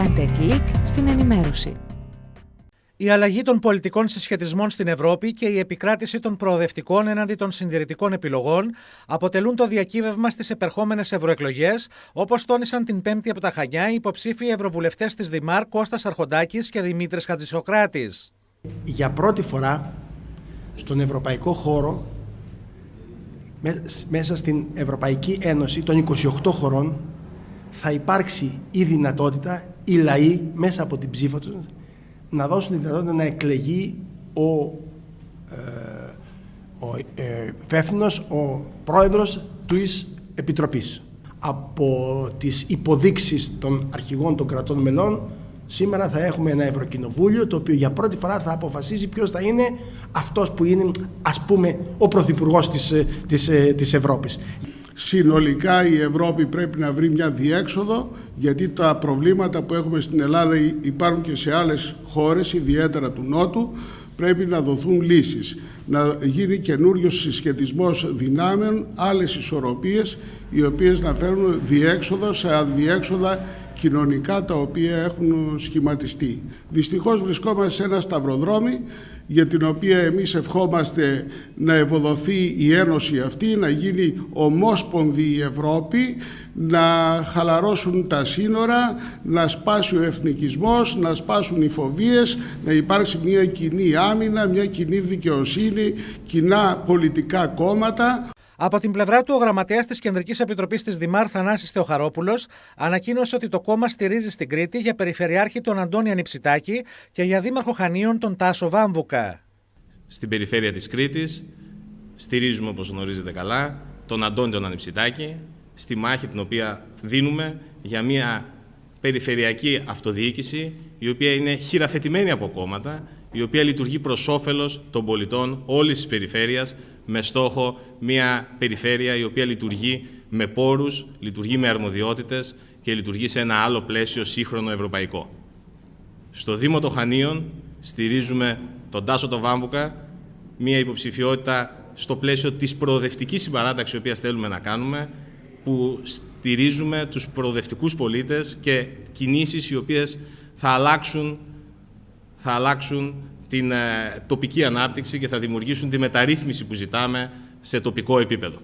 Κάντε κλικ στην ενημέρωση. Η αλλαγή των πολιτικών συσχετισμών στην Ευρώπη και η επικράτηση των προοδευτικών έναντι των συντηρητικών επιλογών αποτελούν το διακύβευμα στις επερχόμενες ευρωεκλογές, όπως τόνισαν την Πέμπτη από τα Χανιά οι υποψήφιοι ευρωβουλευτές της Δημάρ Κώστας Αρχοντάκης και Δημήτρης Χατζησοκράτης. Για πρώτη φορά στον ευρωπαϊκό χώρο, μέσα στην Ευρωπαϊκή Ένωση των 28 χωρών, θα υπάρξει η δυνατότητα οι λαοί μέσα από την ψήφο τους να δώσουν τη δυνατότητα να εκλεγεί ο υπεύθυνος, ο πρόεδρος της Επιτροπής. Από τις υποδείξεις των αρχηγών των κρατών μελών, σήμερα θα έχουμε ένα Ευρωκοινοβούλιο το οποίο για πρώτη φορά θα αποφασίζει ποιος θα είναι αυτός που είναι, ας πούμε, ο πρωθυπουργός της Ευρώπης. Συνολικά η Ευρώπη πρέπει να βρει μια διέξοδο, γιατί τα προβλήματα που έχουμε στην Ελλάδα υπάρχουν και σε άλλες χώρες, ιδιαίτερα του Νότου. Πρέπει να δοθούν λύσεις, να γίνει καινούριος συσχετισμός δυνάμεων, άλλες ισορροπίες, οι οποίες να φέρουν διέξοδο σε αδιέξοδα κοινωνικά τα οποία έχουν σχηματιστεί. Δυστυχώς βρισκόμαστε σε ένα σταυροδρόμι για την οποία εμείς ευχόμαστε να ευοδοθεί η Ένωση αυτή, να γίνει ομόσπονδη η Ευρώπη, να χαλαρώσουν τα σύνορα, να σπάσει ο εθνικισμός, να σπάσουν οι φοβίες, να υπάρξει μια κοινή άμυνα, μια κοινή δικαιοσύνη, κοινά πολιτικά κόμματα. Από την πλευρά του, ο γραμματέας της Κεντρικής Επιτροπής της Δημάρ, Θανάσης Θεοχαρόπουλος, ανακοίνωσε ότι το κόμμα στηρίζει στην Κρήτη για περιφερειάρχη τον Αντώνη Ανιψητάκη και για δήμαρχο Χανίων τον Τάσο Βάμβουκα. Στην περιφέρεια της Κρήτης στηρίζουμε, όπως γνωρίζετε καλά, τον Αντώνη τον Ανιψητάκη στη μάχη την οποία δίνουμε για μια περιφερειακή αυτοδιοίκηση η οποία είναι χειραφετημένη από κόμματα, η οποία λειτουργεί προς όφελος των πολιτών όλης της περιφέρειας, με στόχο μια περιφέρεια η οποία λειτουργεί με πόρους, λειτουργεί με αρμοδιότητες και λειτουργεί σε ένα άλλο πλαίσιο σύγχρονο ευρωπαϊκό. Στο Δήμο των Χανίων στηρίζουμε τον Τάσο τον Βάμβουκα, μια υποψηφιότητα στο πλαίσιο της προοδευτικής συμπαράταξης, η οποία θέλουμε να κάνουμε, που στηρίζουμε τους προοδευτικούς πολίτες και κινήσεις οι οποίες θα αλλάξουν την τοπική ανάπτυξη και θα δημιουργήσουν τη μεταρρύθμιση που ζητάμε σε τοπικό επίπεδο.